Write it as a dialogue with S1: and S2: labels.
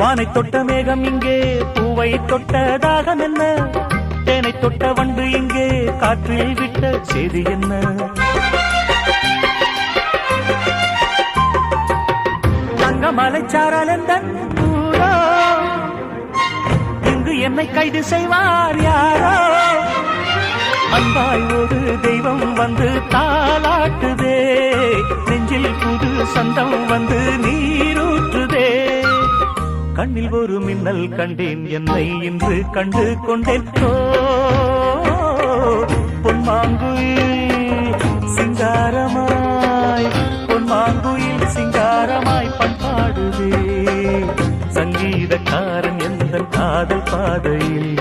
S1: வானை தொட்ட மேகம் இங்கே பூவை தொட்ட தாகம் என்ன, தேனை தொட்ட வண்டு இங்கே காற்றில் விட்ட செய்தி என்ன. தங்க மலைச்சாரல் எந்தன் ஊரோ, இங்கு என்னை கைது செய்வார் யாரோ. அன்பாய் ஒரு தெய்வம் வந்து தாலாட்டுதே, நெஞ்சில் புது சந்தம் வந்து நீரூற்றுதே. கண்ணில் ஒரு மின்னல் கண்டேன், என்னை இன்று கண்டு கொண்டேன். பொன்மாங்குயில் சிங்காரமாய், பொன்மாங்குயில் சிங்காரமாய் பண்பாடுதே. சங்கீதக்காரன் எந்த காதல் பாதையில்